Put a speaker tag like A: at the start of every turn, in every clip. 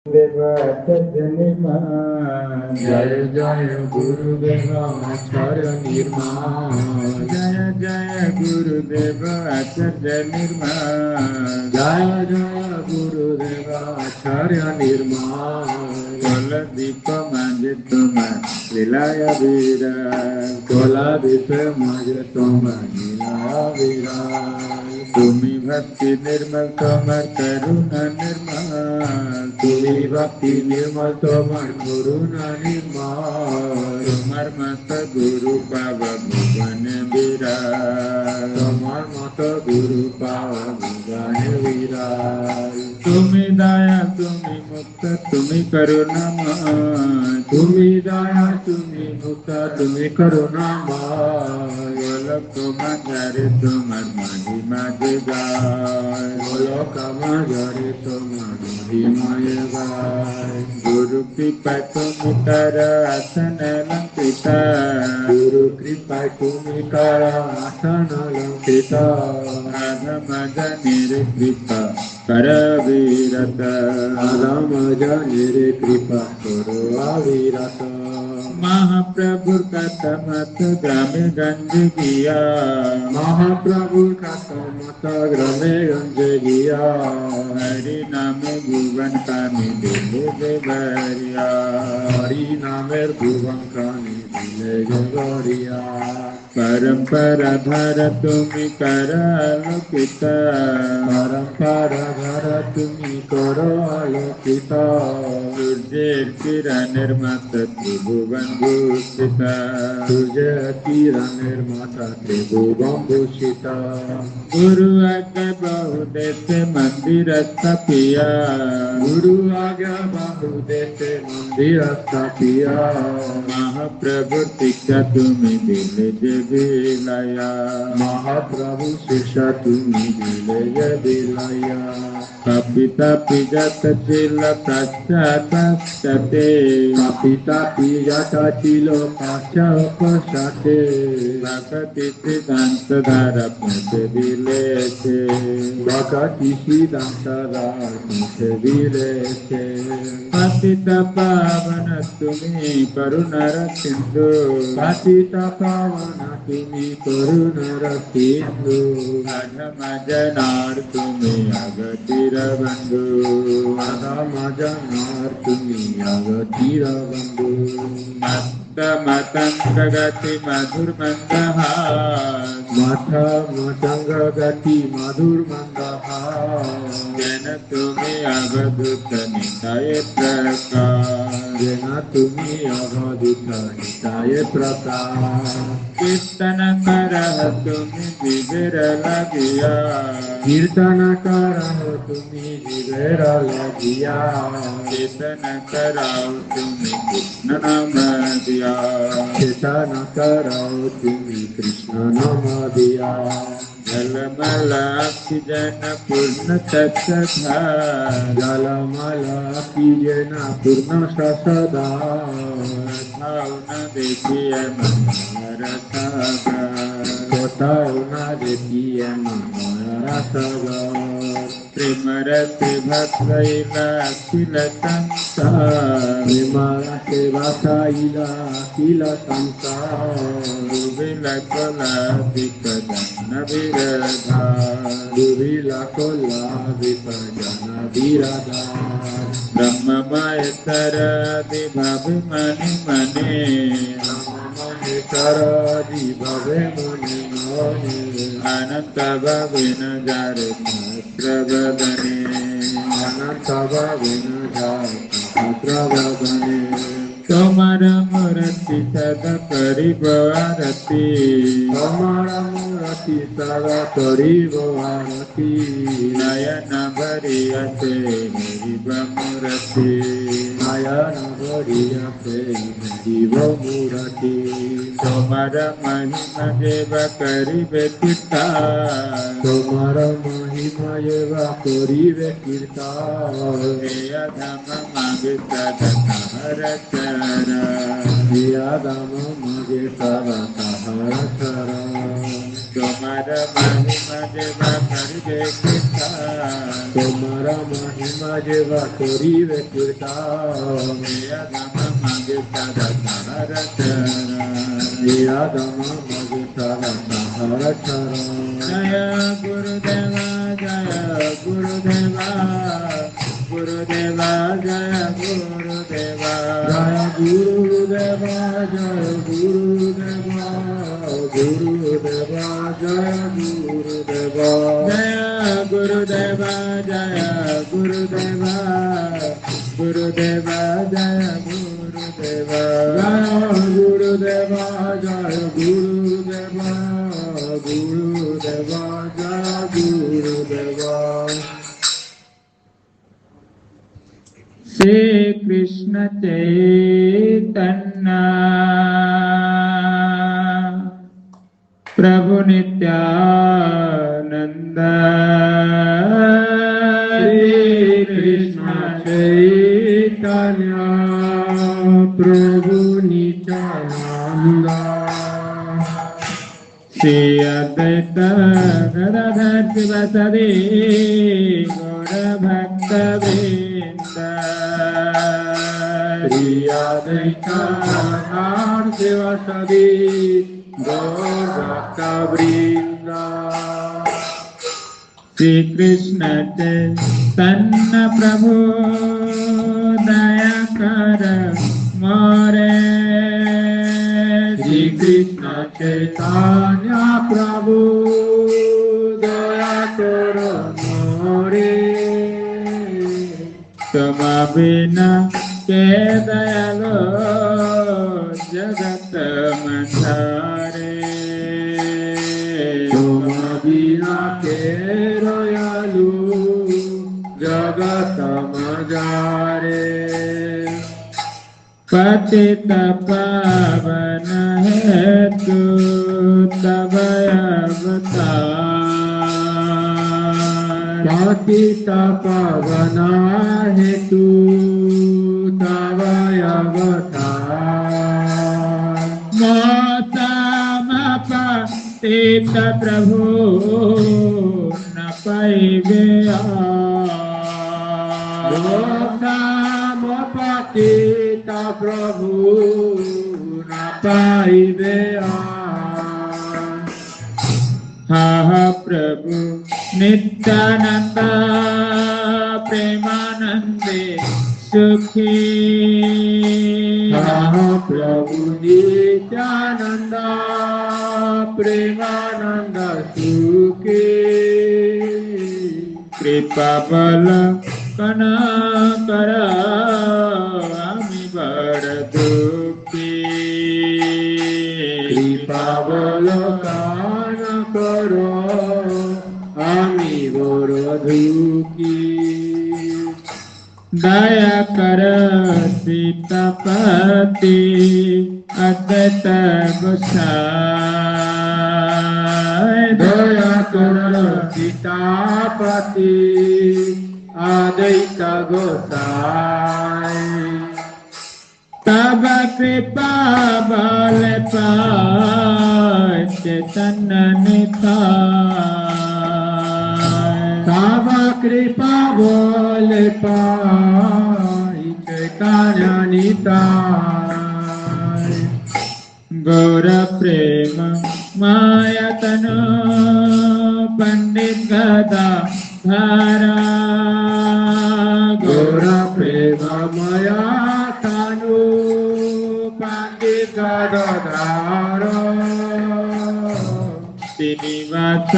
A: निर्मा जय जय गुरुदेव आचार्य निर्मा जय जय गुरुदेव आचार्य निर्मा जय जय गुरुदेव आचार्य निर्मा कोल दीप मांझे तुम विलाय वीरा कोला दीप मांझे तुम विलाय वीरा तुम्ही भक्ति निर्मल तोमर करुणा निर्मल तुम्ही भक्ति निर्मल तोमर करुणा निर्मल तुम्हार मत गुरु पाव भुवन विराज तुम्हार मत गुरु पाव भुवन विराज तुम्ही दया तुम्ही मुक्त तुम्ही करुणामय तुम्ही दया तुम्ही मुक्त तुम्ही करुणामय गोलक माझारे तुम्हार महिमा गाय गोलक माझारे तुम्हार महिमा गाय गुरु कृपा तुम्ही कर आसन लंकिता गुरु कृपा तुम्ही कर आसन लंकिता आधम जनिर कृपा कर वीरत आधम जनिर कृपा करो अविरत महाप्रभु का मत ग्रामे गंज किया महाप्रभु का मत ग्रामे गंज किया हरि नाम भुवन का दिले देवरिया हरि नामे भुवन का दिले देवरिया परंपरा धर तुम्ही कर आलोकिता परंपरा धर तुम्ही करो आलोकिता सूर्य किरण निर्मात त्रिभुवन भूषिता सूर्य किरण निर्माता त्रिभुवन भूषिता गुरु आज्ञा बहु देश मंदिर स्थापिया गुरु आज्ञा बहु देश मंदिर स्थापिया महाप्रभु शिक्षा तुम्ही दिले दिलाया महाप्रभु शिक्षा तुम्ही दिले दिलाया कपिता पिजात चिल पश्चाते कपिता पिजात चिल पश्चाते भगति सिद्धांत धारा पहुँचे दिले छे भगति सिद्धांत धारा पहुँचे दिले छे पतिता पावन तुम्ही करुणा सिंधु पतिता पावन तुम्ही करुणा सिंधु अधम जनार तुम्ही अगतिर बंधु अधम जनार तुम्ही अगतिर बंधु मत मतंग गति मधुर मंदहास मठ मतंग गति मधुर मंदहास जन तुम्ही अवधूत निताय प्रकाश जन तुम्ही अवधूत निताय प्रकाश कीर्तन करह तुम्ही जिगर लगिया कीर्तन करह तुम्ही जिगर लगिया कीर्तन कराओ तुम्ही कृष्ण नाम दिया कीर्तन कराओ तुम्ही कृष्ण नाम दिया जलमल जन पूर्ण सदा जलमल जन पूर्ण सदा न देखिए मन न देखिए मन प्रेम रति भक्तैला किल संसार प्रेम रति भक्तैला किल संसार दुर्बिल कोलादिक जन विरधा दुर्बिल कोलादिक जन विरधा ब्रह्ममय तरदि भव मनि मने ब्रह्ममय तरदि भव मनि मने अनंत भविन जार प्रबदने अनंत भविन जार प्रबदने तुम्हार मूर्ति सदा करीब आरती तुम्हार मूर्ति सदा करीब आरती नयन भरिया से हरिव मूर्ति नयन भरिया से हरिव मूर्ति तुम्हार महिमा देव करीबे कीर्तन तुम्हार महिमा देव करीबे कीर्तन हे अधम मागे सदा हर चरण हे अधम मागे सदा हर चरण तुम्हारा महिमा जेवा करिवे कीर्तन
B: तुम्हारा महिमा जेवा करिवे कीर्तन
A: यदम मगे सदा सहर चरण
B: यदम मगे सदा सहर चरण
A: जय गुरुदेवा जय गुरुदेवा गुरुदेवा जय गुरुदेवा
B: जय गुरुदेवा जय गुरुदेवा गुरुदेवा जय गुरुदेवा
A: जय गुरुदेवा जय गुरुदेवा गुरुदेवा जय गुरुदेवा
B: जय गुरुदेवा जय गुरुदेवा गुरुदेवा जय गुरुदेवा
A: श्री कृष्ण चैतन्य प्रभु नित्यानंद
B: श्री कृष्ण चैतन्य प्रभु नित्यानंद
A: श्री अद्वैत गदाधर शिवासादि गौर भक्त वृंद
B: श्री अद्वैत गदाधर शिवासादि गौर भक्त वृंद
A: श्री कृष्ण चैतन्य प्रभु दया कर मोरे
B: श्री कृष्ण चैतन्य प्रभु दया कर मोरे
A: तुम बिना के दयालो जगत मंधारे
B: तुम बिना के दयालु जगत मजारे
A: पतित पावन हेतु तब अवतार
B: पतित पावन हेतु तव अवतार
A: मोतम पतित प्रभु न पाइबे
B: नाम पतित प्रभु न पाइबे
A: हा प्रभु नित्यानंद प्रेमानंदे सुखी
B: प्रभु नित्यानंद प्रेमानंद सुखी
A: कृपा बल कना कर आमी बड़ दुखी
B: कृपा बलकान करो आमी बड़ दुखी
A: दया कर सीतापति अद्वैत गोसाई
B: दया कर सीतापति अद्वैत गोसाई
A: तब कृपा बल पाय चैतन्य निताय
B: तब कृपा बल पाई चैतन्य निताय
A: गौर प्रेम मायतन पंडित गदा धारा
B: गौर प्रेम मया तनु पंडित गदाधर
A: श्रीनिवास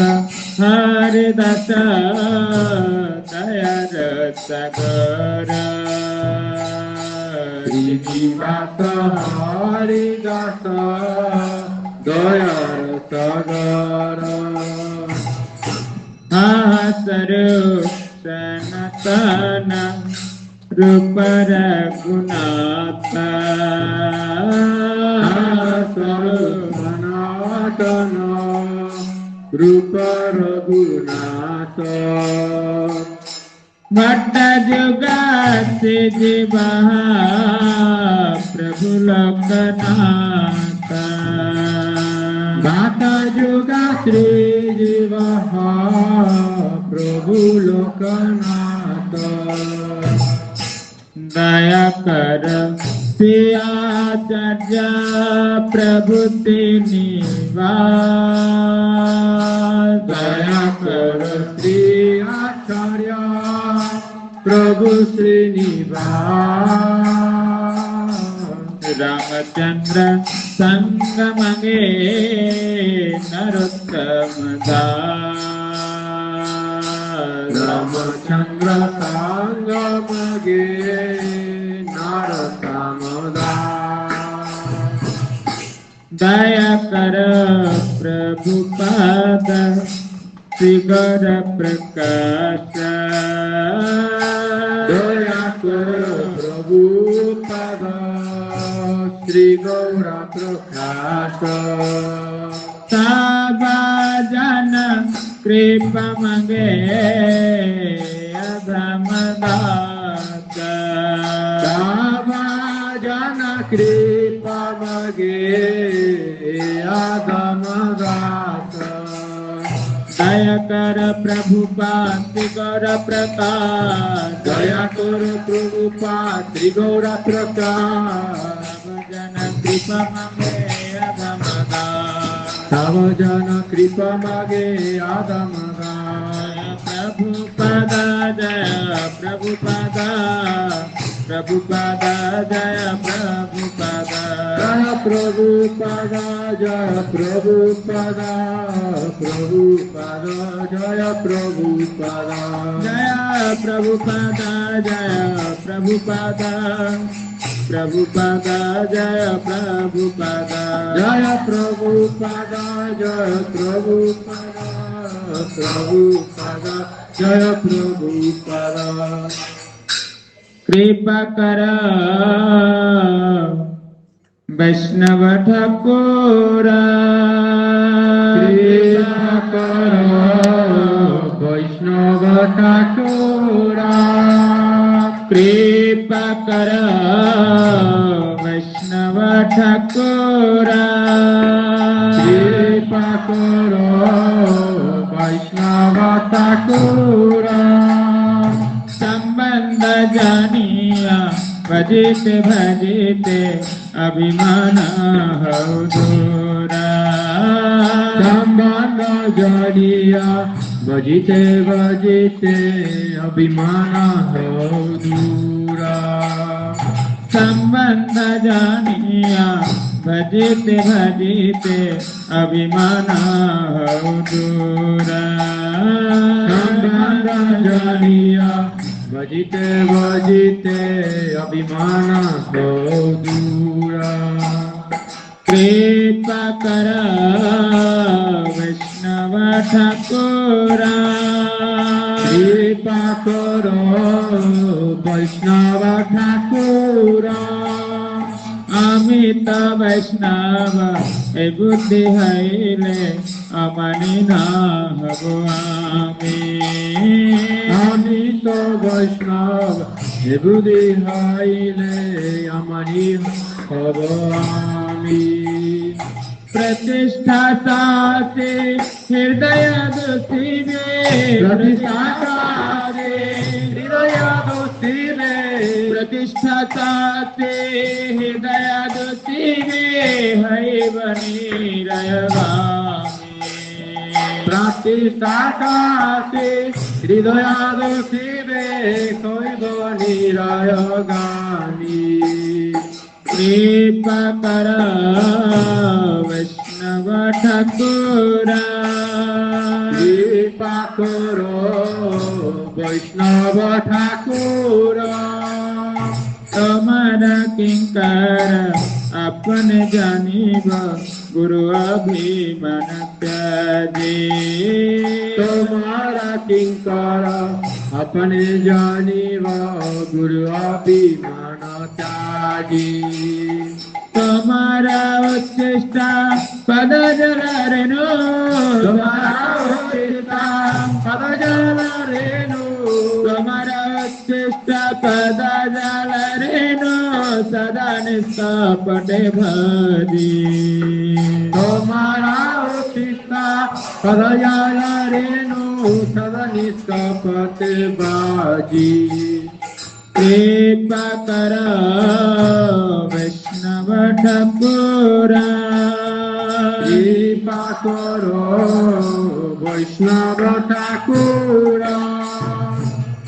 A: हरिदास दया रसगर
B: श्रीनिवास हरिदास दया रसगर
A: स्वरूप सनातन रूप रघुनाथ
B: स्वरूप सनातन रूप रघुनाथ
A: भट्ट जुगा से जीवा प्रभु लोकनाथ
B: भट्ट जुगा श्रीजीव प्रभु लोकनाथ
A: दया कर श्री आचार्य प्रभु निवास
B: दया कर श्री आचार्य प्रभु श्रीनिवास
A: रामचंद्र संग मंगे नरोत्तम दास
B: रामचंद्र संग मगे नरोत्तम दास
A: दया कर प्रभुपाद श्री गौर प्रकाश
B: दया कर प्रभुपाद श्री गौर प्रकाश
A: साबाजन कृपा मंगे अधमदास
B: साबाजन कृपा मगे आदमदास
A: दया कर प्रभुपाद गौर प्रकाश
B: दया कर प्रभुपाद श्री गौर प्रकाश
A: जन कृपा मंगे अधमदास
B: सावजन कृपा मागे आदमदास
A: प्रभुपाद जय प्रभुपाद प्रभुपाद जय प्रभुपाद
B: जय प्रभुपाद जय प्रभुपाद प्रभुपाद जय प्रभुपाद
A: जय प्रभुपाद जय प्रभुपाद प्रभुपाद जय प्रभुपाद
B: जय प्रभुपाद जय प्रभुपाद प्रभुपाद जय प्रभुपाद
A: कृपा कर वैष्णव ठाकुर
B: कृपा कर वैष्णव ठाकुर
A: कृपा कर वैष्णव ठाकुर
B: कृपा कर वैष्णव ठाकुर
A: संबंध जानिया भजिते भजिते अभिमान हो दूरा
B: संबंध जानिया भजिते भजिते अभिमान हो दूरा
A: संबंध जानिया भजिते भजिते अभिमान हो दूरा
B: संबंध जानिया भजिते भजिते अभिमान हो दूरा
A: कृपा कर वैष्णव ठाकुर
B: कृपा करो वैष्णव ठाकुर
A: अमित वैष्णव ए बुद्धि हईले अमनि न हबो आमी
B: अमित वैष्णव हे बुद्धि हईले अमनि हब आमी
A: प्रतिष्ठा साथे हृदय दुसिरे
B: प्रतिष्ठा साथे हृदय दुसिरे
A: प्रतिष्ठा साथे हृदय दुसिरे हई बनी रयगामी
B: प्रतिष्ठा साथे हृदय दुसिरे कइब निरय गानी
A: कृपा कर वैष्णव ठाकुर
B: कृपा करो वैष्णव ठाकुर
A: तुम्हारा किंकर अपने जानिब गुरु अभिमान त्याजी
B: तुम्हारा किंकर अपने जानिव गुरु अभिमान त्यागी
A: तुम्हारा उच्छिष्ट पद जल रेणु
B: तुम्हारा उच्छिष्ट पद जल रेणु
A: तुम्हारा उच्छिष्ट पद जल रेणु सदा निष्कपटे भजी
B: तुम्हारा उच्छिष्ट Padayala Renu Sada Niskapate Baji
A: कृपा करो वैष्णव ठाकुरा
B: Kripa Karo Vaishnava Thakura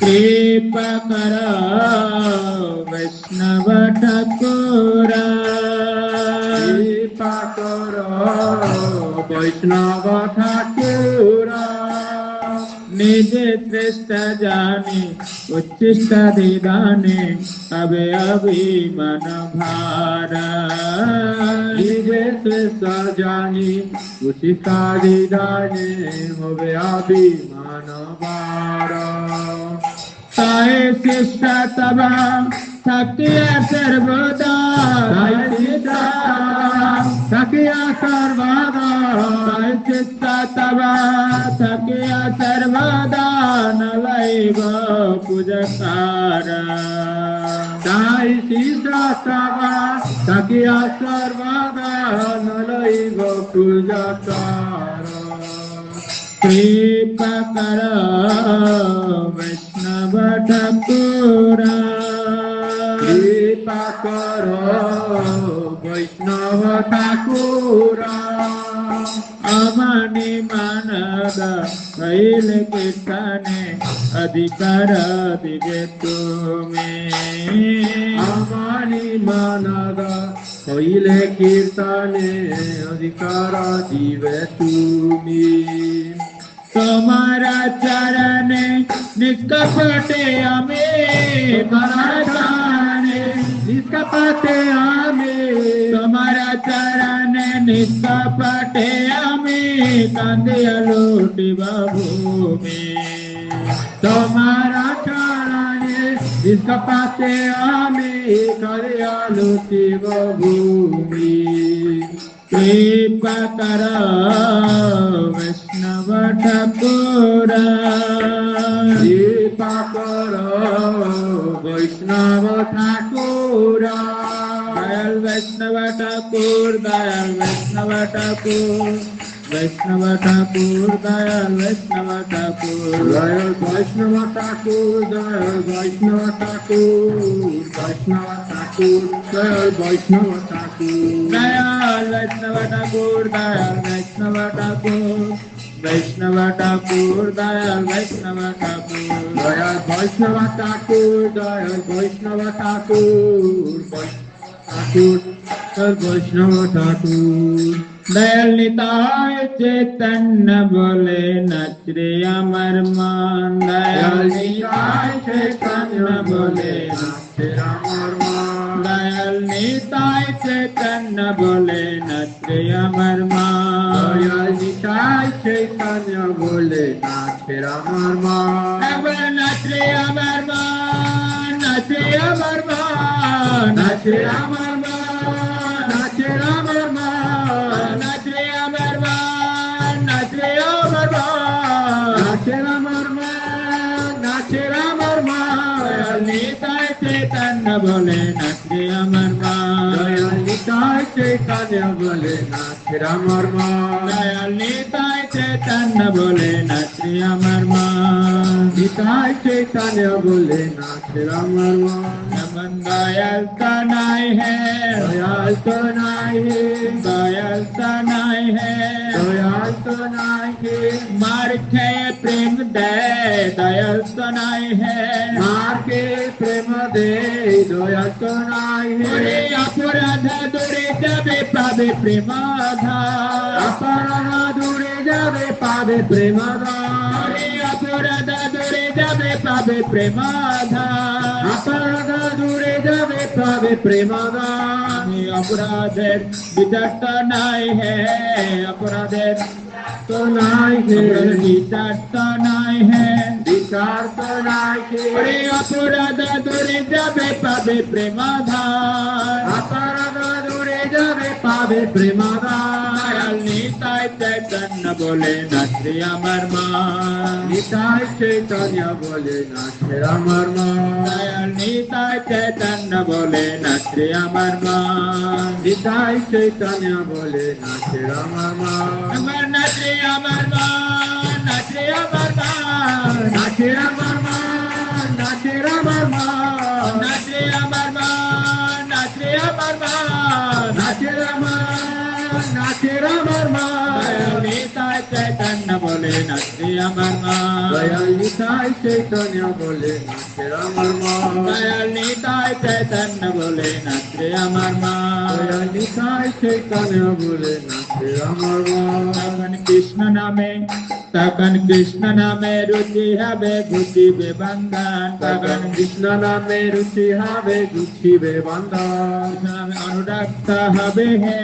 A: कृपा करो वैष्णव ठाकुरा
B: Kripa Karo Vaishnava Thakura
A: निज श्रेष्ठ जाने उच्चिष्ट दिदाने अबे अभिमान भारा
B: Nije Sajani Ushikari Dane Hove Abhimana Vara
A: ताए शिष्ट तबा थकिया सर्वदा
B: Sai Sita Sakya Sarvada
A: ताए शिष्ट तबा थकिया सर्वदा नलैव पूजकारा
B: Sai Sita Sava Sakya Sarvada Nalaiva Pujakara
A: कृपा करो वैष्णव ठाकुरा
B: Kripa Karo Vaishnava Thakura
A: अमनि मानद कैल कीर्तने अधिकार दिवे तुम्हें
B: Amani Manada Koile Kirtane Adhikara Dive Tumi
A: तुम्हारा चरण निष्कपटे हमें
B: Maratane Niskapate Ame
A: तुम्हारा चरण निष्कपटे हमें कंदिया लूटी भूमि
B: Tomara Charane Niskapate Ame Karyalu Tiva Bhumi
A: कृपा करो वैष्णव ठाकुरा
B: Kripa Karo Vaishnava Thakura
A: Dayal वैष्णव ठाकुर दयाल वैष्णव ठाकुर वैष्णव ठाकुर दयाल वैष्णव Thakur
B: Jaya Vaishnava Thakur, Jaya Vaishnava Thakur, Vaishnava Thakur, Jaya Vaishnava Thakur.
A: Dayal वैष्णव ठाकुर दयाल वैष्णव ठाकुर वैष्णव ठाकुर दयाल वैष्णव Thakur
B: Jaya Vaishnava Thakur, Jaya Vaishnava Thakur, Thakur, Jaya Vaishnava Thakur.
A: Dayal Nitai चैतन्य बोले नच रे अमर मान दयाल निताय चैतन्य बोले
B: Tera Marma,
A: Dayal Nitai चैतन्य बोले नच रे अमर मान
B: Jaya Nitai Chaitanya Bole, Tera Marma.
A: अब नच रे अमर मान नच रे अमर मान नच रे अमर मान नच रे अमर मान नच रे अमर मान नच रे अमर मान
B: Nachera Marma, Nachera Marma,
A: Nitai चैतन्य बोले नच रे अमर मान
B: Jaya Nitai Chaitanya Bole, Nachera Marma,
A: Dayal Nitai चैतन्य बोले नच रे अमर मान
B: Nitai Chaitanya Bole, Nachera Marma,
A: नमन दयाल तनाई है
B: Dayal Tanai He,
A: दयाल तनाई है
B: Dayal Tanai He,
A: मार्खे प्रेम दे दयाल तनाई है
B: Marke Prema De, Dayal Tanai
A: ओरे
B: He,
A: अपराध दूरे जाबे पावे प्रेमाधार
B: Aparana Dure Jave Pave Premada,
A: ओरे अपराध दूरे जाबे पावे प्रेमाधार
B: Aparana Dure Jave Pave Premada,
A: अपराधेर বিচার তো নাই হে अपराधेर
B: Tanai He,
A: বিচার তো নাই হে
B: Vichar Tanai
A: ওরে
B: He,
A: अपराध दूरे जाबे पावे प्रेमाधार
B: Aparana Dure Jave Pave Premada,
A: Dayal Nitai Chaitanya বলে নাচে আমার মা
B: নিতাই চৈতন্য বলে নাচে আমার মা
A: দয়াল নিতাই চৈতন্য বলে নাচে আমার মা
B: নিতাই চৈতন্য বলে নাচে আমার মা
A: আমার নাচে আমার মা নাচে আমার মা
B: নাচে আমার মা নাচে আমার মা
A: নাচে আমার মা নাচে আমার মা
B: নাচে আমার নাচে আমার মা
A: দয়াল নিতাই চৈতন্য বলে নাচে আমার মা
B: দয়াল নিতাই চৈতন্য বলে নাচে আমার মা
A: দয়াল নিতাই চৈতন্য বলে নাচে আমার মা
B: দয়াল নিতাই চৈতন্য বলে নাচে আমার মা
A: তখন কৃষ্ণ নামে রুচি হবে ঘুচিবে বন্ধন
B: তখন কৃষ্ণ নামে রুচি হবে গুছিবে বান্ধব
A: নামে অনুরক্ত হবে হে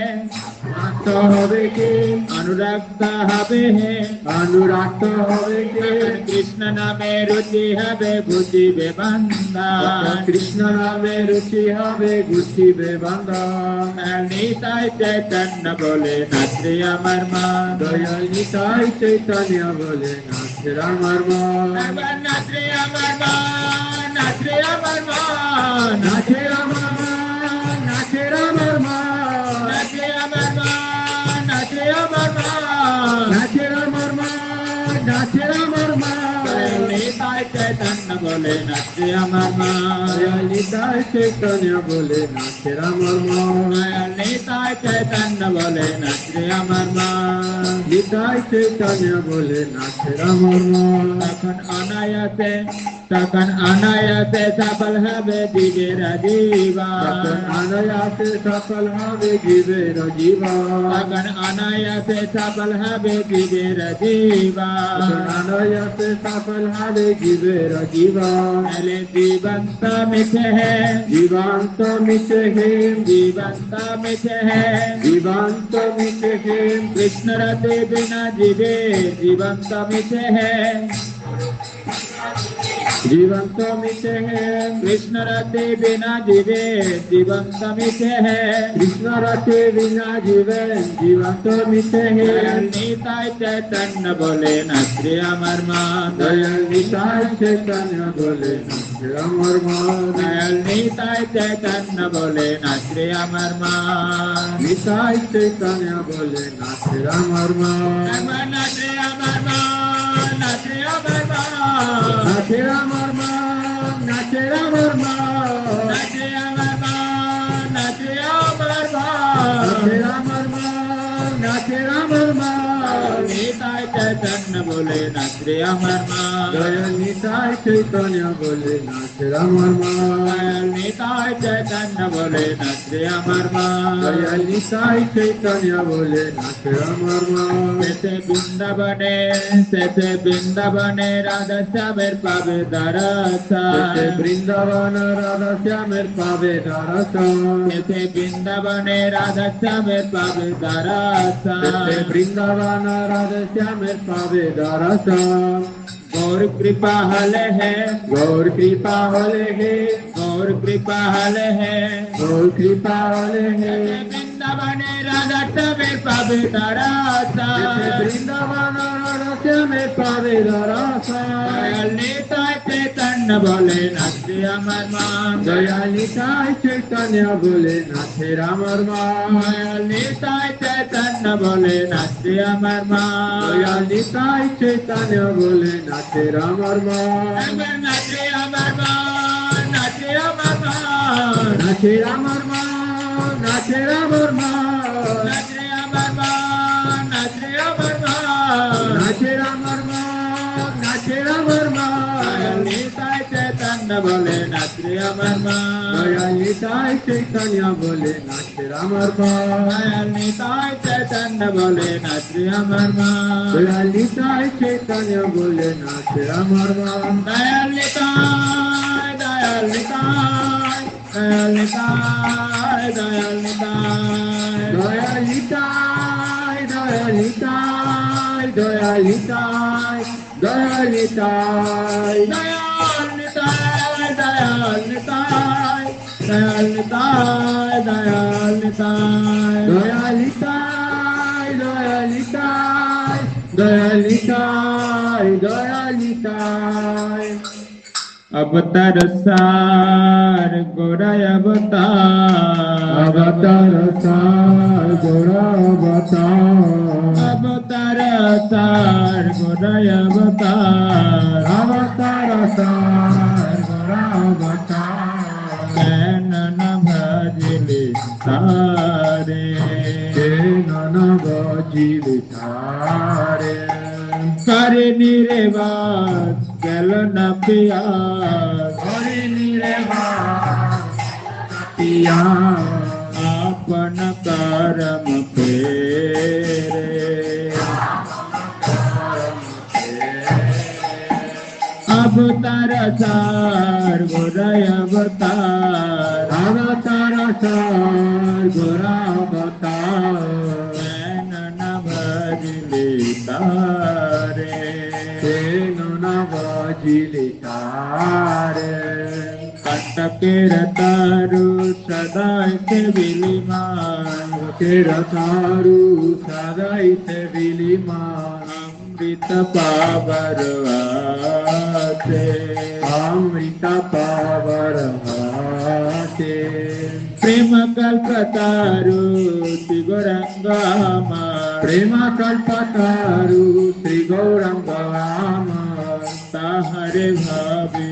B: রাক্ত হবে কে
A: অনুরক্ত হবে হে
B: অনুরাক্ত হবে কে
A: তখন কৃষ্ণ নামে রুচি হবে ঘুচিবে বন্ধন
B: কৃষ্ণ নামে রুচি হবে গুছিবে বান্ধব
A: নিতাই চৈতন্য বলে নাচে আমার মা
B: দয়াল নিতাই চৈতন্য বলে নাচে আমার মা
A: নাচে আমার মা নাচে আমার মা
B: নাচে আমার মা নাচে আমার মা
A: নাচে আমার মা নাচে আমার মা
B: নাচে আমার মা নাচে আমার মা
A: নিতাই চৈতন্য বলে নাচে আমার মা
B: দয়াল নিতাই চৈতন্য বলে নাচে আমার মা
A: নিতাই চৈতন্য বলে নাচে আমার মা
B: নিতাই চৈতন্য বলে নাচে আমার মা
A: তখন অনায়াসে সফল হবে জীবের জীবন
B: অনায়াসে সফল হবে জীবের জীবন
A: তখন অনায়াসে সফল হবে জীবের জীবন
B: অনায়াসে সফল হবে জীবের জীবন
A: पहले जीवन तो मिथे है
B: জীবন তো মিশে হে
A: जीवन तो मिथे है
B: জীবন তো মিশে হে
A: कृष्ण रते बिना जीवे जीवन तो मिथे है
B: জীবন তো মিশে হে
A: कृष्ण रते बिना जीवे जीवन तो मिथे है
B: কৃষ্ণ রাতে বিনা জীবন জীবন তো মিশে হে
A: নিতাই চৈতন্য বলে নাচে আমার মা
B: দয়াল নিতাই চৈতন্য বলে নাচে আমার মা
A: দয়াল নিতাই চৈতন্য বলে নাচে আমার মা
B: নিতাই চৈতন্য বলে নাচে আমার মা
A: নাচে আমার মা নাচে আমার মা
B: নাচে আমার মা নাচে আমার মা
A: নাচে আমার মা নাচে আমার মা
B: নাচে আমার মা নাচে আমার মা
A: নিতাই চৈতন্য বলে নাচে আমার মা
B: দয়াল নিতাই চৈতন্য বলে নাচে আমার মা
A: দয়াল নিতাই চৈতন্য বলে নাচে আমার মা
B: দয়াল নিতাই চৈতন্য বলে নাচে আমার মা
A: শেষে বৃন্দাবনে রাধা শ্যামের পাবে দর্শন
B: বৃন্দাবন রাধা শ্যামের পাবে দর্শন
A: শেষে বৃন্দাবনে রাধা শ্যামের পাবে দর্শন
B: বৃন্দাবন রাধা শ্যামের পাবে দর্শন
A: गौर कृपा हल है
B: गौर कृपा हले हे
A: गौर कृपा हल है
B: गौर कृपा हले हे
A: वृंदावने राधा श्यामेर पावे दर्शन
B: বৃন্দাবন রাধা শ্যামের পাবে দর্শন
A: দয়াল নিতাই চৈতন্য বলে নাচে আমার মা
B: দয়াল নিতাই চৈতন্য বলে নাচে আমার মা
A: দয়াল নিতাই চৈতন্য বলে নাচে আমার মা
B: দয়াল নিতাই চৈতন্য বলে নাচে আমার মা
A: নাচে আমার মা নাচে আমার মা
B: নাচে আমার মা নাচে আমার মা
A: নাচে আমার মা নাচে আমার মা
B: নাচে আমার মা নাচে আমার মা
A: দয়াল নিতাই চৈতন্য বলে নাচে আমার মা
B: দয়াল নিতাই চৈতন্য বলে নাচে আমার মা
A: দয়াল নিতাই চৈতন্য বলে নাচে আমার মা
B: দয়াল নিতাই চৈতন্য বলে নাচে আমার মা
A: দয়াল নিতাই দয়াল নিতাই দয়াল নিতাই দয়াল নিতাই
B: দয়াল নিতাই দয়াল নিতাই দয়াল নিতাই দয়াল নিতাই
A: দয়াল নিতাই দয়াল নিতাই দয়াল নিতাই দয়াল নিতাই
B: দয়াল নিতাই দয়াল દયાલિતાય દયાલિતાય
A: અવતાર સાર ગોરાય અવતાર
B: અવતાર સાર ગોરા અવતાર
A: અવતાર સાર ગોરાય અવતાર
B: અવતાર સાર ગોરા અવતાર
A: નન ભજલે તારે
B: નન ભજીલ તારે
A: કરે નિરેવા ગલ ન પિયા
B: હરિની રે પિયા
A: આપન કરમ ફેરે અવતાર સાર ગોરાય અવતાર
B: અવતાર સાર ગોરા અવતાર
A: નન ભજલે તારે
B: નન ભજીલ તારે
A: કટકેર તારું સદાય તે વિલીમાં
B: તેર તારું સદાય તે વિલીમાં
A: અમૃત પાવર આતે
B: અમૃત પાવર હાથે
A: પ્રેમ કલ્પ તારું તિગોરંગામાં
B: પ્રેમ કલ્પતારું શ્રી ગૌરંગામ
A: તાહરે ભાવિ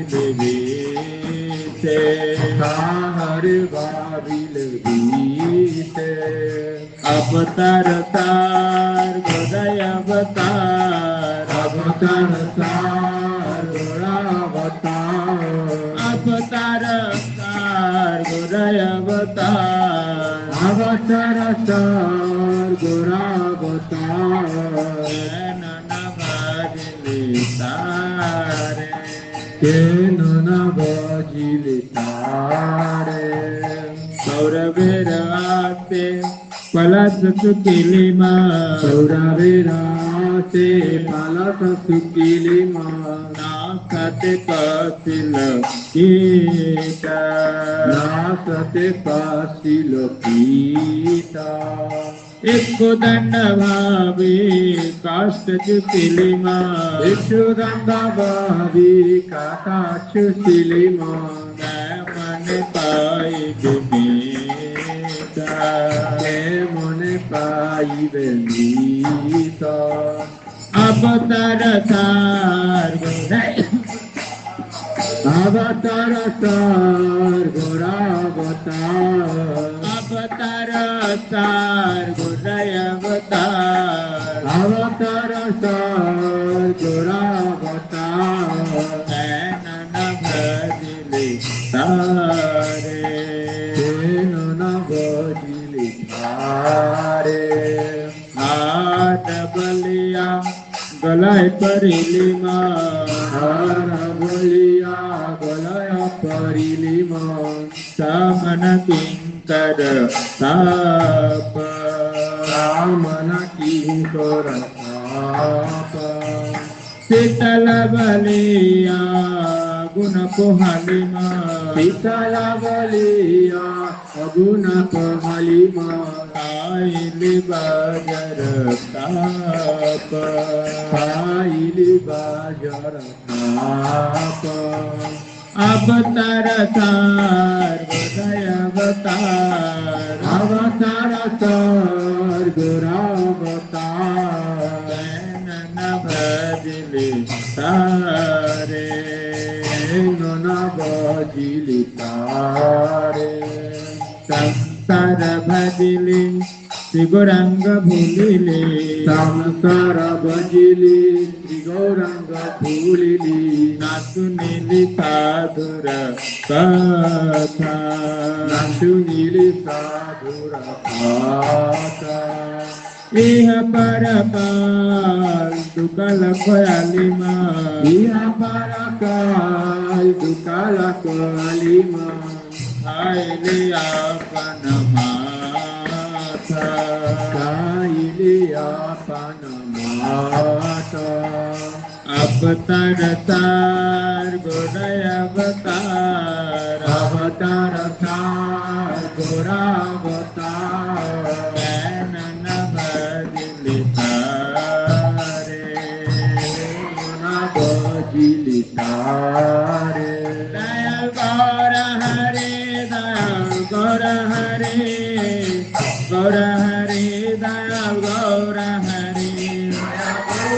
A: છે
B: હરે ભાવિલ ગીતે
A: અવતાર તાર ગોરાય અવતાર
B: અવતાર સાર ગોરા અવતાર
A: અવતાર તાર ગોરાય અવતાર
B: અવતાર સાર ગોરા અવતાર
A: નન ભજલે તારે
B: કે નન ભજીલ તારે
A: સૌરભેર આતે પલસ સુકિલીમાં
B: સૌરવે રાસે પાલસ સુકીલીમાં
A: નાખતે કસિલ ગીતા
B: નાસતે પાસીલ પીતા
A: એક દંડ ભાવી કાષ્ટ ચુકિલીમાં
B: વિશુદંગા ભાવી કાકા છુશીલીમાં
A: મને પાઈ ગમીતા
B: કે મને પાઈ વેંદીતા
A: અવતાર સાર ગોરાય
B: અવતાર સાર ગોરા અવતાર
A: અવતાર સાર ગોરાય અવતાર
B: અવતાર સાર ગોરા અવતાર
A: નન ભજલે તારે
B: નન ભજીલ તારે
A: હાથ બલિયા ગલાય પરેલીમાં
B: હર બોલિયા ગલય પરિલીમાં
A: સામન કિંકર તાપ
B: રામન કિંકર સાપ
A: શીતલ બલિયા ગુણ કોહાલીમાં
B: શીતલ બલિયા અગુણ પહાલીમાં
A: આઈલી બાજર તાપ
B: પાઈલી બાજર સાપ
A: અવતાર સાર ગોરાય અવતાર
B: અવતાર સાર ગોરા અવતાર
A: નન ભજલે તારે
B: નન ભજીલ તારે
A: સંસાર ભજલે શિવરંગ ભૂલિલે
B: સંસાર ભજીલી શ્રી ગૌરંગ ભૂલિલી
A: નાસુનિલી સાધુર કથા
B: સુનીલી સાધુર ખાતા
A: ઇહ પરકાલ દુકલ ખયાલીમાં
B: ઇહા પરકાલ દુકાલ કાલીમાં
A: આયલી આપન માથા
B: કાઈલી આપન માતા
A: અવતાર સાર ગોરાય અવતાર
B: અવતાર સાર ગોરા અવતાર
A: નન ભજલે તારે Gaura Hari, Gaura Hari, Dayal Gaura Hari,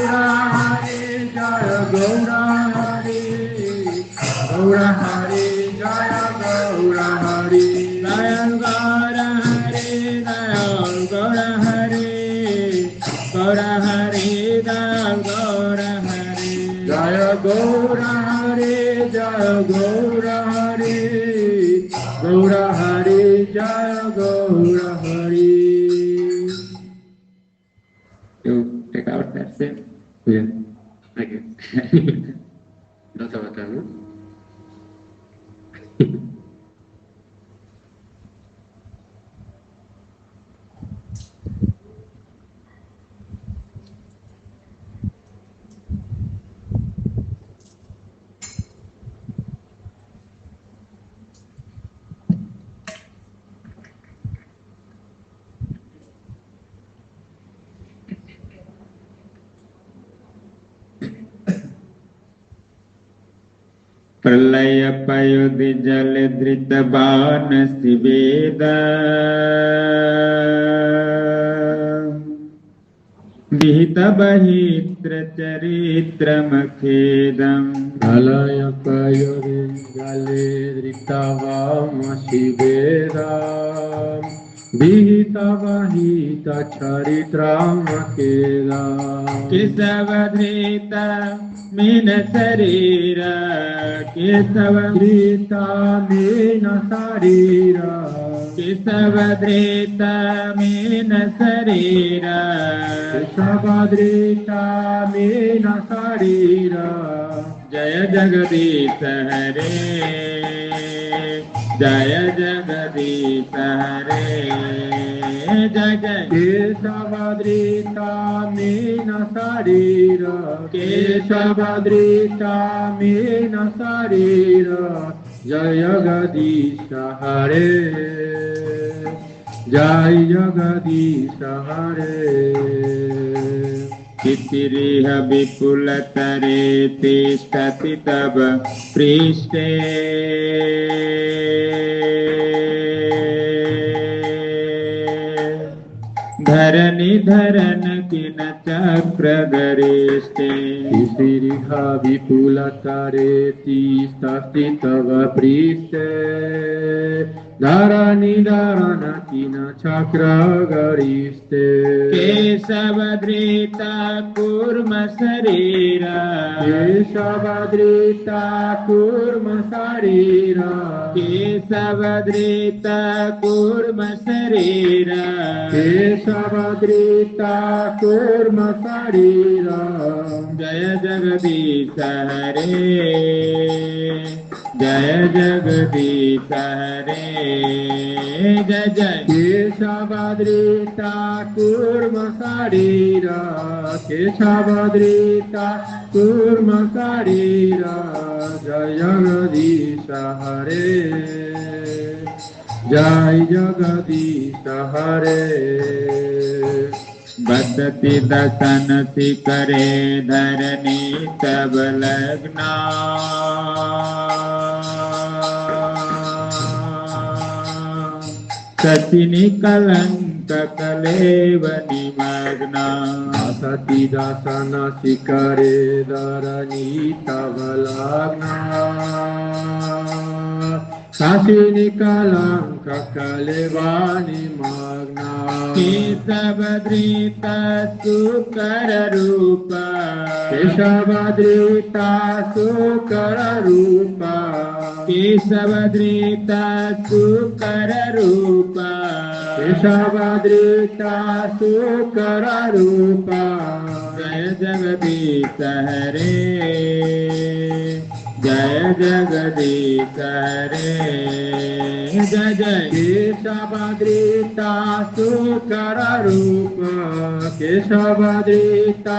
B: Gaura Hari, Jaya Gaura Hari, Gaura Hari, Jaya Gaura Hari,
A: Dayal Gaura Hari, Dayal Gaura Hari, Gaura Hari, Dayal Gaura Hari,
B: Jaya Gaura Hari, Jaya Gaura Hari, Gaura Hari, Jaya Gaura Hari.
A: You take out that same.
B: Yeah. Okay. Não estava bacana?
A: प्रलय पयुधि जल धृत बाण शिवेद विहित बहित्र चरित्रमखेदम्
B: प्रलय पयुधि जले धृतवाम शिवेदाम् विहितवहित चरित्रमखेदाम्
A: केशवधृता mean शरीर
B: केशवधृता mean शरीर
A: केशवधृता mean शरीर
B: केशवधृता mean शरीर
A: जय जगदीश हरे जय जगदीश हरे जय जय
B: केशवधृता मीन शरीर केशवधृता मीन शरीर जय जगदीश हरे जय जगदीश हरे
A: कितिरिह विपुल तरे तिष्ठति तब पृष्ठे धरणी धरन किन चक्र गरिष्ठे
B: कितिरिह विपुल तरे तिष्ठति तब पृष्ठे धरणी धरन किन चक्र गरिष्ठे
A: केशवधृता कूर्म शरीर
B: केशवधृता कूर्म शरीर
A: केशवधृता कूर्म शरीर
B: केशवधृता कूर्म शरीर
A: जय जगदीश हरे जय जगदीश हरे जय जय
B: केशवधृता कूर्म शरीर केशवधृता कूर्म शरीर जय जगदीश हरे जय जगदीश हरे
A: बसति दसन शिखरे धरणी तब लग्ना सचिनी कलंक कलेव निमग्ना
B: सती दासन शिखरे धरणी तव लग्ना सचिनी कलंक कलेवानि मग्ना
A: केशवधृता सुकर रूप
B: केशवधृता सुकर रूप
A: केशवधृता सुकर रूप
B: केशवधृता सुकर रूप
A: जय जगदीश हरे जय जगदीश हरे जय जय
B: केशवधृता सुकर रूप केशवधृता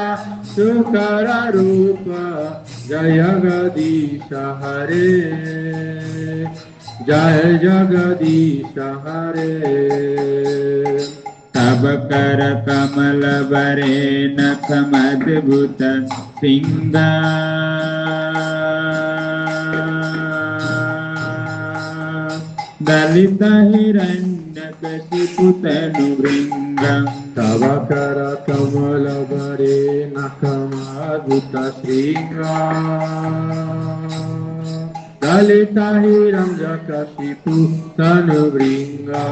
B: सुकर रूप जय जगदीश हरे जय जगदीश हरे
A: तब कर कमल बरे नख मद्भुत सिंगा दलित हिरण्यकशिपु तनुभृङ्गम्
B: तव कर कमल बरे नखमादुत श्रृंगा दलित हिरण्यकशिपु तनुभृङ्गा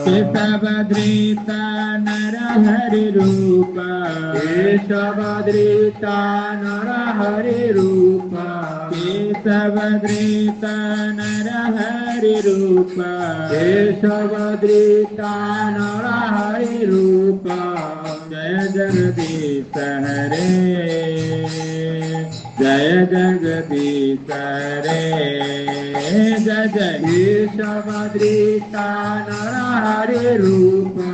A: केशवधृता नरहरि रूपा
B: केशवधृता नरहरि रूपा
A: केशवधृता नरहरि रूपा
B: केशवधृता नरहरि रूपा
A: जय जगदीश हरे जय जगदीश हरे जय जय
B: केशवधृता नरहरि रूपा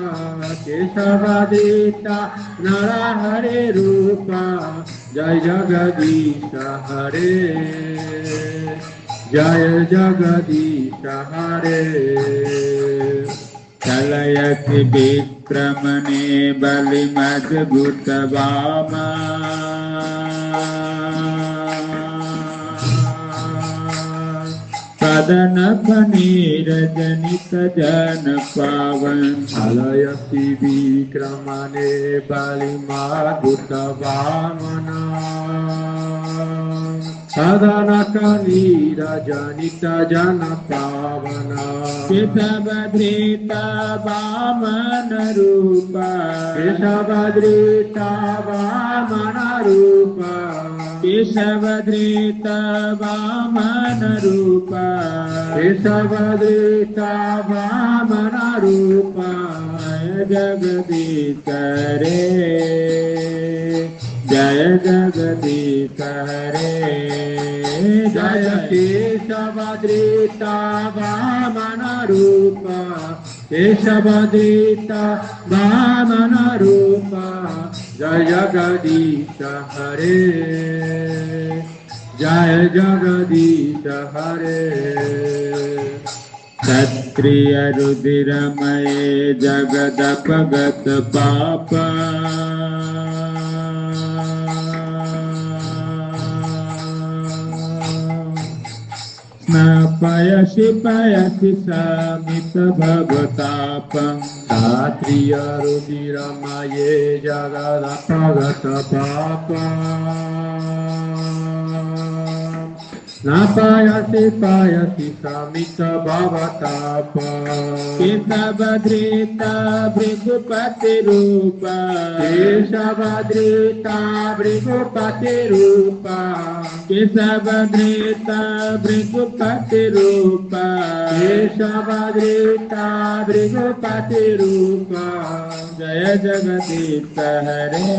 B: केशवधृता नरहरि रूपा जय जगदीश हरे जय जगदीश हरे
A: चलयति विक्रमणे बलिमद्भुत वामा सदनफनीरजनित जन पावन
B: अलयसि विक्रमणे बलिमद्भुत वामना सदनफनीरजनित जन पावना
A: केशवधृता वामन रूपा
B: केशवधृता वामन रूपा
A: केशवधृता वामन रूपा
B: केशवधृता वामन रूपा
A: जगदीश हरे जय जगदीश हरे
B: जय केशवधृता वामन रूपा केशवधृता वामन रूपा जय जगदीश हरे जय जगदीश हरे
A: क्षत्रिय रुधिरमये जगदपगत पापा स्नापयसि पयसि समित भवतापम्
B: क्षत्रिय रुधिरमये जगदपगत पापा नापयसि पयसि समित भवतापा
A: केशवधृता भृगुपति रूपा
B: केशवधृता भृगुपति रूपा
A: केशवधृता भृगुपति रूपा
B: केशवधृता भृगुपति रूपा
A: जय जगदीश हरे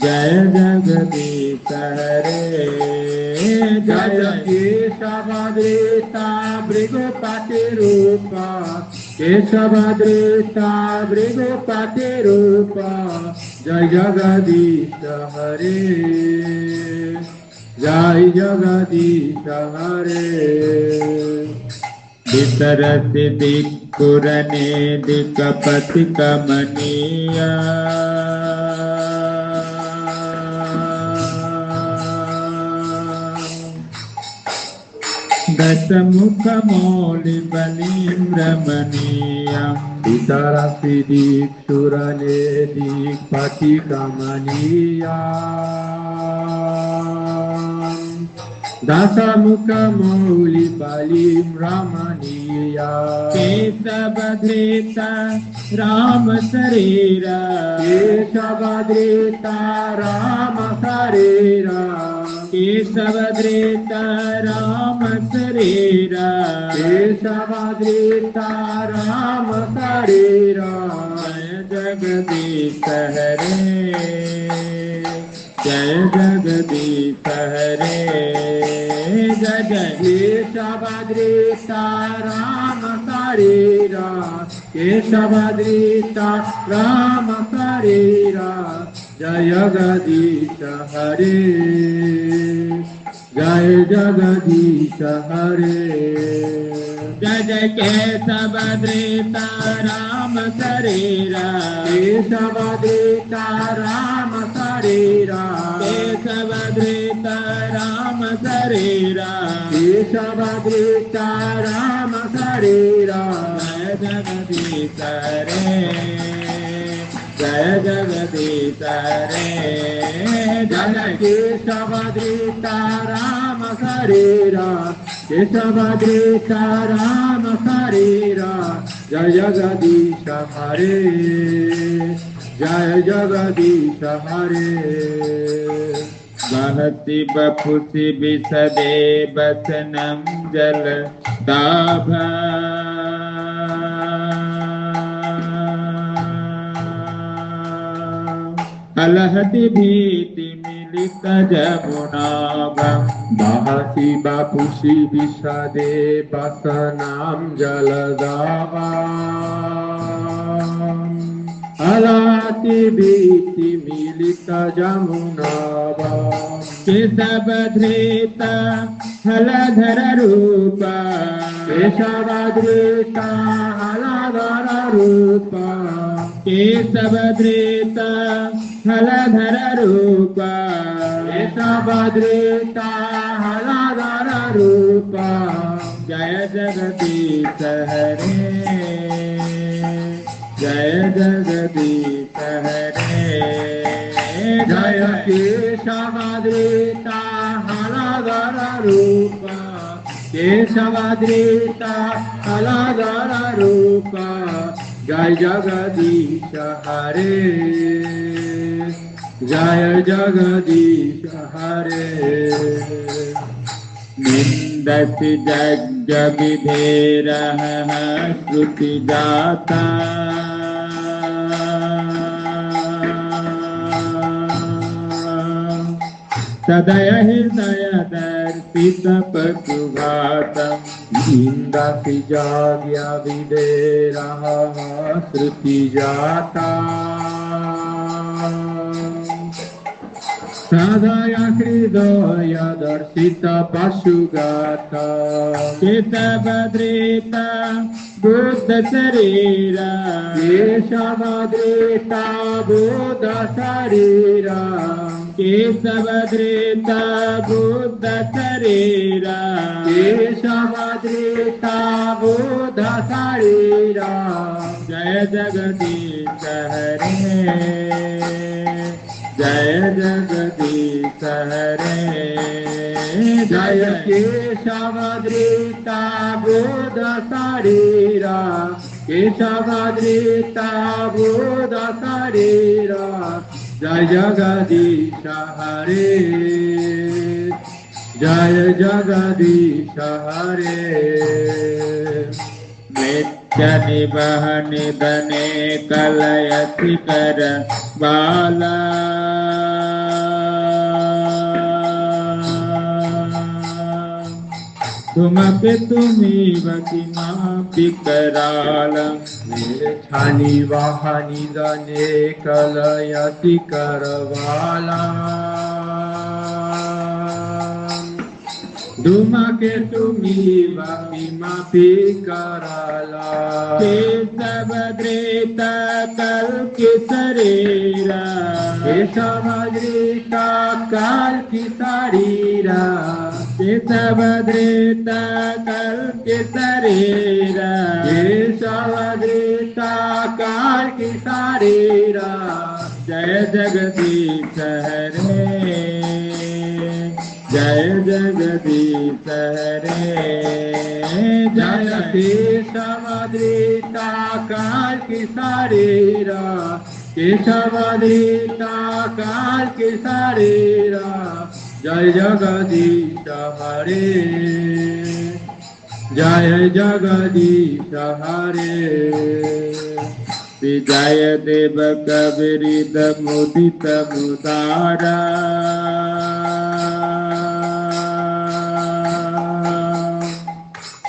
A: जय जगदीश हरे
B: जय केशवधृता भृगुपति रूपा केशवधृता भृगुपति रूपा जय जगदीश हरे जय जगदीश हरे
A: वितरति दिक्पुरने दिक्पति कमनीया दशमुख मौलि बलिं रमणीयम्
B: वितरसि दिक्सुरने दिक्पति कमनीया दशमुख मौलि बलिं रमणीया
A: केशवधृता राम शरीरा
B: केशवधृता राम शरीरा
A: केशवधृता राम शरीरा
B: केशवधृता राम शरीरा
A: जय जगदीश हरे जय जगदीश हरे जय जय
B: केशवधृता राम शरीरा केशवधृता राम शरीरा जय जगदीश हरे जय जगदीश हरे
A: जय जय केशवधृता राम शरीरा
B: केशवधृता राम शरीरा
A: केशवधृता राम शरीरा
B: केशवधृता राम शरीरा
A: जय जगदीश रे जय जगदीश रे
B: जय केशवधृता राम शरीरा केशवधृता राम शरीरा जय जगदीश हरे जय जगदीश हरे
A: बहति बपुसि विशदे बसनं जल दाभ अलहति भीति मिलित जमुनाभं
B: बहति बपुसि विशदे बसनां जलदावा अलहति भीति मिलित जमुनावा
A: केशवधृता हलधर रूपा
B: केशवधृता हलधर रूपा
A: केशवधृता हलधर रूपा
B: केशवधृता हलधर रूपा
A: जय जगदीश हरे जय जगदीश हरे
B: जय केशवधृता हलधर रूपा केशवधृता हलधर रूपा जय जगदीश हरे जय जगदीश हरे
A: निंदति जग विधेरः श्रुति जाता सदय हृदय दर्शित पशुघातम्
B: निंदति जाग्य विधेरः श्रुति जाता सदय हृदय दर्शित पशुघाता
A: केशवधृता बुद्ध शरीरा
B: केशवधृता बुद्ध शरीरा
A: केशवधृता बुद्ध शरीरा
B: केशवधृता बुद्ध शरीरा
A: जय जगदीश हरे जय जगदीश हरे
B: जय केशवधृता बुद्ध शरीरा केशवधृता बुद्ध शरीरा जय जगदीश हरे जय जगदीश हरे
A: नित्य निवह निधने कलयति कर बाला तुमके तुमीव किमापि करालम्
B: छानी वाहनी दने कलयति करवाला धूमके तुमीव किमापि कराला
A: केशवधृता कल्कि शरीरा
B: केशवधृता कल्कि शरीरा
A: केशवधृता कल्कि शरीरा
B: केशवधृता कल्कि शरीरा
A: जय जगदीश हरे जय जगदीश हरे
B: जय केशवधृता कल्कि शरीरा केशवधृता कल्कि शरीरा जय जगदीश हरे जय जगदीश हरे
A: विजय देव कविरिद मुदित मुदारा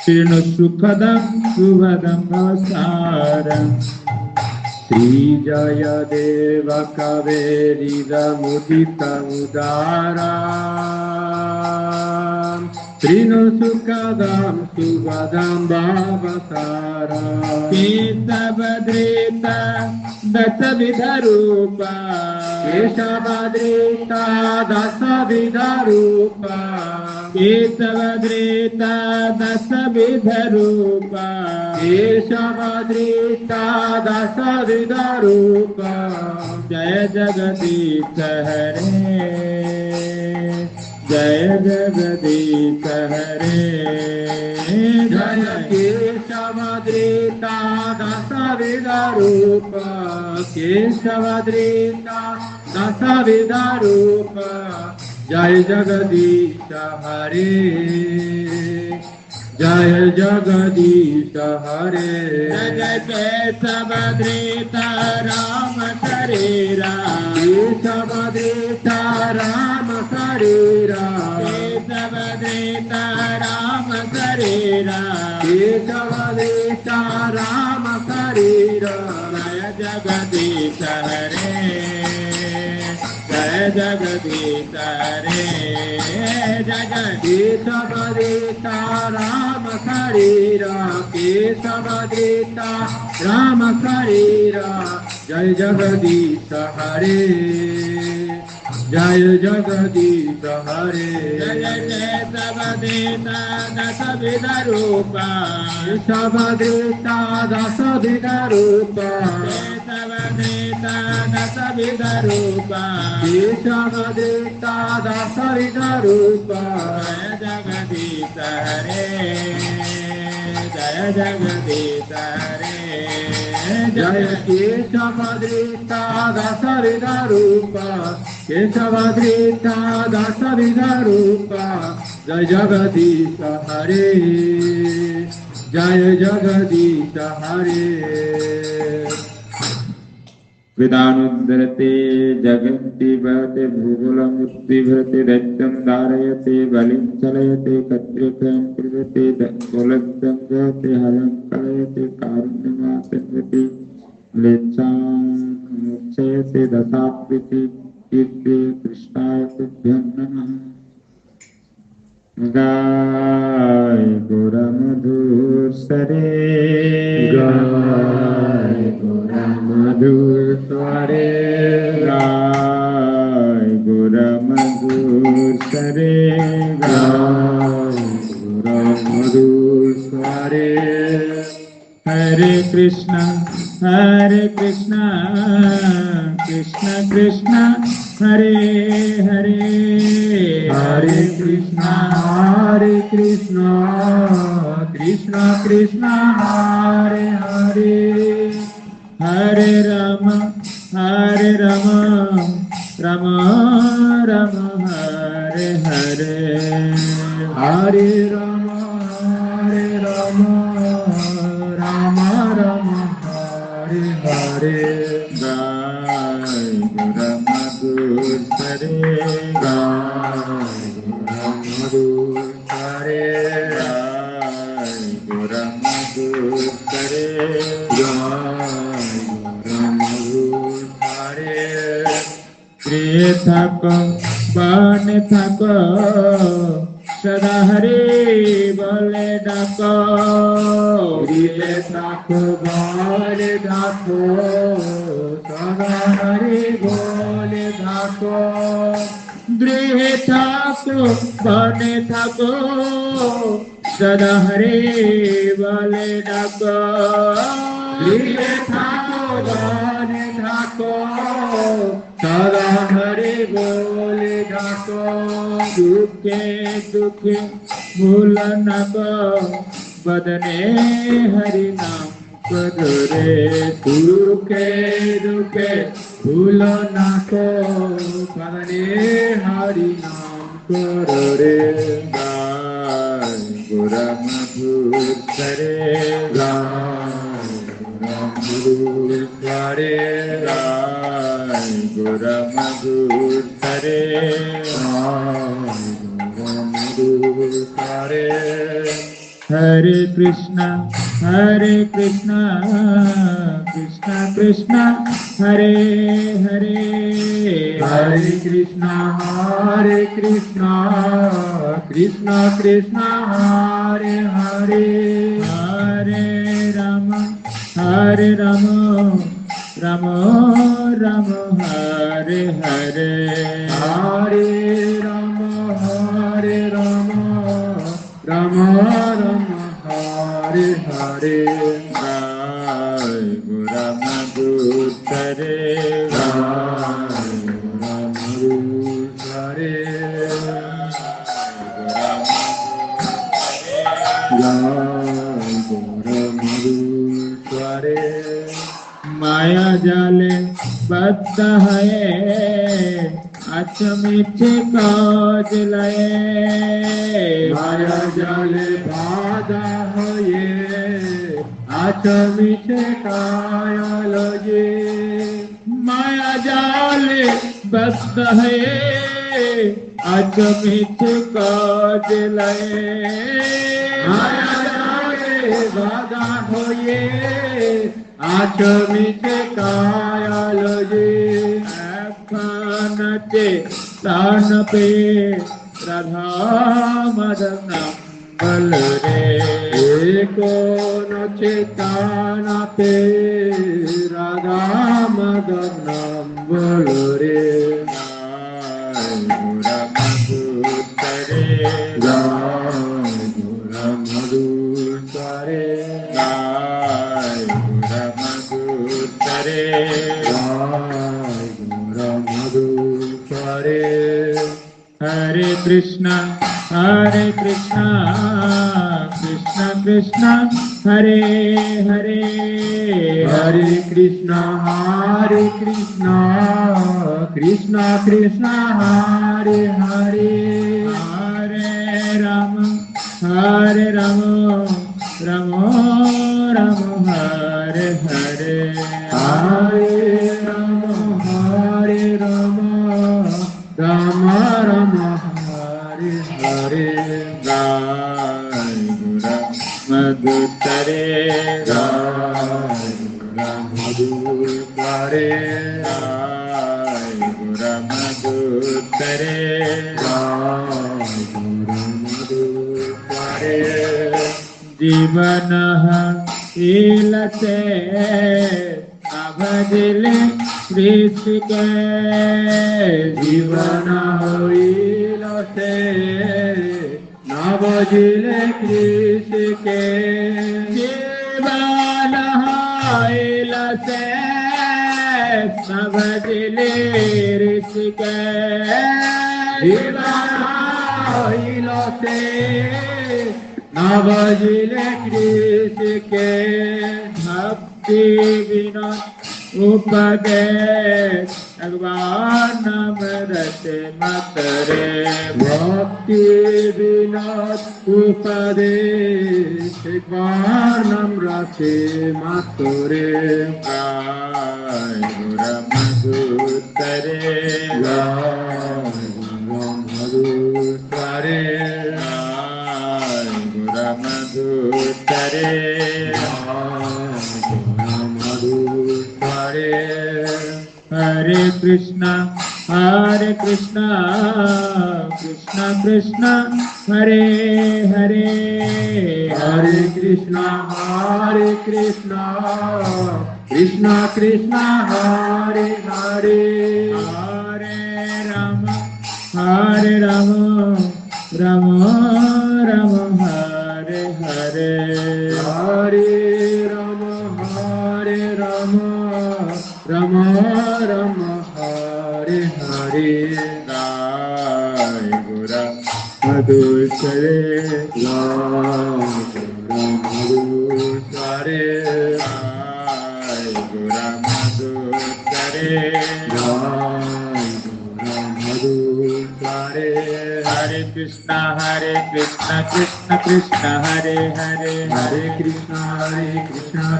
A: शृणु सुखदं सुभदं नमस्कारम्
B: श्री जय देव कवेरिद मुदित मुदारा Trino Sukadam Subadam Bhavasara
A: Kesavadrita Dasavidharupa
B: Keshavadrita Dasavidharupa
A: Kesavadrita Dasavidharupa
B: Keshavadrita Dasavidharupa
A: Jaya Jagadisha Hare Jaya Jagadisha Hare
B: Jaya Keshavadrita Dasavidharupa Keshavadrita Dasavidharupa Jaya Jagadisha Hare Jaya Jagadisha Hare
A: Jaya Kesavadrita Rama Sarira
B: Keshavadrita Rama Sarira
A: Kesavadrita Rama Sarira
B: Keshavadrita Rama Sarira
A: Jaya Jagadisha Hare Jaya Jagadisha Hare Jaya
B: Keshavadrita Rama Sarira Keshavadrita Rama Sarira Jai Jagadisha Hare Jai Jagadisha Hare
A: Jaya Kesavadrita Dasavidharupa
B: Keshavadrita Dasavidharupa
A: Kesavadrita Dasavidharupa
B: Keshavadrita Dasavidharupa
A: Jaya Jagadisha Hare Jaya Jagadisha Hare
B: Jaya Keshavadrita Dasavidharupa Keshavadrita Dasavidharupa Jai Jagadisha Hare Jai Jagadisha Hare
A: Vidanuddharate jaganti bhate bhugulamukti bhate datyam dharayate balim chalayate katrikam kurvate dakoladam bhate halam kalayate karunyamatanvate lecham mukshayate dasatviti kirti krishnaya tubhyam namah Gai Gora Madhur Sare
B: Gai Gora Madhur Sare
A: Gai Gora Madhur Sare
B: Gai Gora Madhur Sare
A: Hare Krishna Krishna Krishna Hare Hare
B: Hare Krishna Krishna Krishna Hare Hare
A: Hare Rama Rama Rama Hare Hare
B: Hare Rama Rama Rama Hare Hare
A: Gai Gora Madhur Sare
B: Gai Gora Madhur Sare
A: Gai Gora Madhur Sare
B: Gai Gora Madhur Sare
A: Priye Thako Bane Thako Sada Hare Bole Dako
B: Priye Thako Bole Dako Sada Hare Bole Dako
A: Priye Thako Bane Thako Sada Hare Bole Dako
B: Priye Thako Bole Dako Sada Hare Bole Dako
A: दुखे दुखे भूल नको बदने हरि नाम कदरे
B: दुखे दुखे भूल नको बदने हरि नाम करे
A: गाय गुरा मधुर करे
B: गाय गुरा मधुर करे
A: गाय गुरा मधुर करे
B: गाय गुरा मधुर करे
A: Hare Krishna, Krishna Krishna, Hare Hare,
B: Hare Krishna, Krishna Krishna, Hare Hare,
A: Hare Rama, Rama Rama, Hare Hare,
B: Hare Rama, Rama Rama, Hare Hare,
A: Jai Guru Madhutare,
B: Jai Guru Hare, Jai Guru Hare,
A: माया जाले बद्ध है अचमित काज लये,
B: माया जाले बाधा होये आचमित कायल जे,
A: माया जाले बद्ध है अचमित काज लये,
B: माया जाले बाधा होये आचमित कायल जे,
A: नचे तान पे राधा मदन बल रे,
B: एको नचे तान पे राधा मदन बल रे,
A: जय गुरु मधुतरे,
B: जय गुरु
A: जय
B: मधुतरे,
A: गुरु मधुतरे,
B: जय गुरु मधुतरे,
A: हरे कृष्णा कृष्णा कृष्णा हरे हरे,
B: हरे कृष्णा कृष्णा कृष्णा हरे हरे,
A: हरे राम राम राम हरे हरे,
B: हरे राम राम राम हरे हरे,
A: जय गुरु मधुतरे,
B: जय गुरु मधुतरे,
A: जय गुरु मधुतरे,
B: जय गुरु मधुतरे,
A: जीवन ईलते भजले कृष्ण,
B: जीवन होइल से न बजिले कृष्ण के,
A: जीवन ईलते भजले ऋषिक,
B: जीवन होइल से न बजिले कृष्ण के,
A: भक्ति बिना उपदेश भगवान नाम रते मत रे,
B: भक्ति बिना उपदेश वर्णम रखे मातुरे,
A: जय गुरु मधुतरे,
B: जय गुरु मधुतरे,
A: जय गुरु मधुतरे, हरे कृष्णा कृष्णा कृष्णा हरे हरे,
B: हरे कृष्णा कृष्णा कृष्णा हरे हरे,
A: हरे राम राम हरे हरे,
B: हरे राम राम राम हरे हरे,
A: जय गुरु मधुतरे,
B: जय गुरु मधुतरे,
A: जय गुरु मधुतरे,
B: जय गुरु मधुतरे,
A: हरे Krishna Krishna Krishna Hare Hare
B: Hare Krishna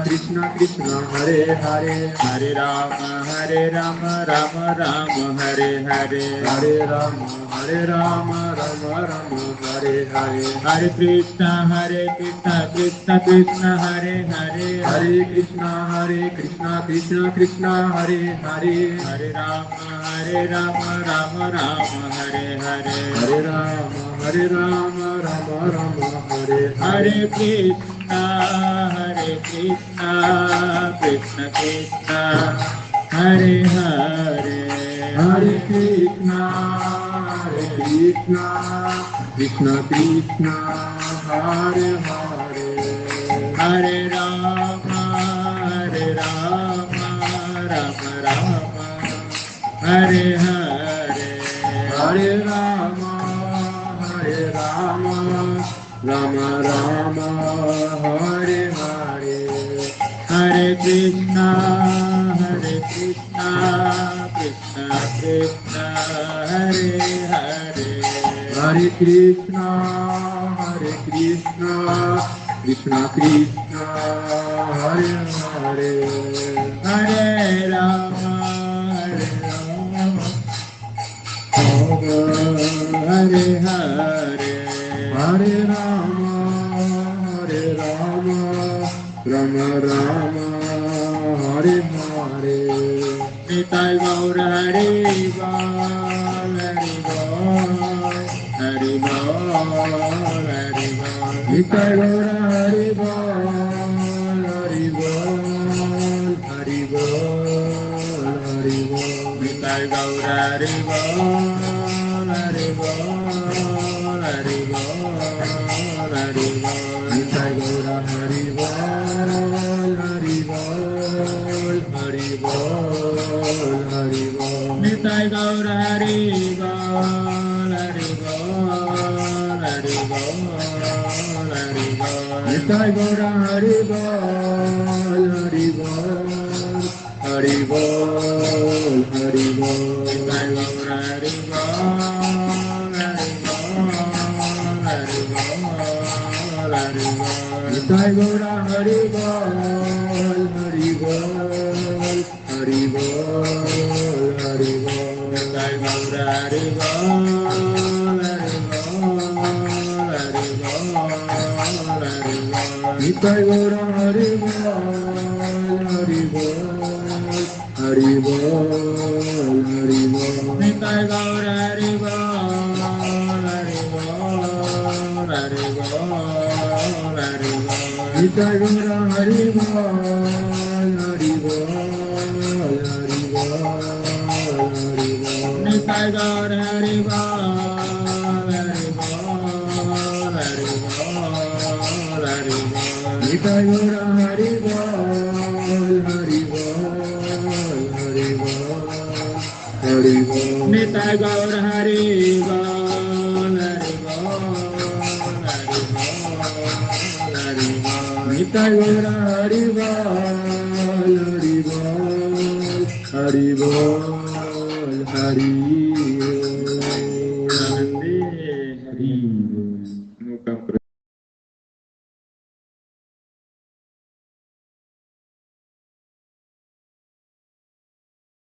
B: Krishna Krishna Hare Hare
A: Hare Rama Rama Rama Hare Hare
B: Hare Rama Rama Rama Hare Hare
A: Hare Krishna Krishna Krishna Hare Hare
B: Hare Krishna Krishna Krishna Hare Hare
A: Hare Rama Rama Rama Hare Hare
B: Hare Rama Rama Rama Hare
A: Hare Krishna Krishna Krishna Hare Hare
B: Hare Krishna Krishna Krishna Hare Hare
A: Hare Rama Rama Rama Hare Hare
B: Hare Rama Rama Rama Hare Hare
A: Hare Krishna Krishna Krishna Hare Hare
B: Hare Krishna Krishna Krishna Hare Hare
A: Hare Rama Hare Hare
B: Hare Rama Rama Rama Hare Hare
A: Nitai Gaur Hari Bol Hari Bol Hari Bol Hari Bol
B: Nitai Gaur Hari Bol Hari Bol Hari Bol Hari Bol
A: Nitai Gaur Hari Bol Hari Bol Hari Bol Hari Bol
B: Nitai Gaur Hari Bol Hari Bol Hari Bol Hari Bol
A: Nitai Gaur Hari Bol Hari Bol Hari Bol Hari Bol
B: Nitai Gaur Hari Bol Hari Bol Hari Bol Hari Bol
A: Nitai Gaur Hari Bol Hari Bol Hari Bol
B: Nitai Gaur Hari Bol Hari Bol Hari Bol Hari Bol
A: Nitai Gaur Hari Bol Hari Bol Hari Bol Hari Bol
B: Nitai Gaur Hari Bol Hari Bol Hari Bol Hari Bol
A: Nitai Gaur Hari Bol Hari Bol Hari Bol Hari Bol
B: Nitai Gaur Hari Bol Hari Bol Hari Bol Hari Bol
A: Nitai Gaur Hari Bol Hari Bol Hari Bol Hari Bol
B: Nitai Gaur Hari Bol Hari Bol Hari Bol Hari Bol
A: Nitai Gaur Hari Bol Hari Bol Hari Bol Hari Bol
B: Nitai Gaur Hari Bol Hari Bol Hari Bol Hari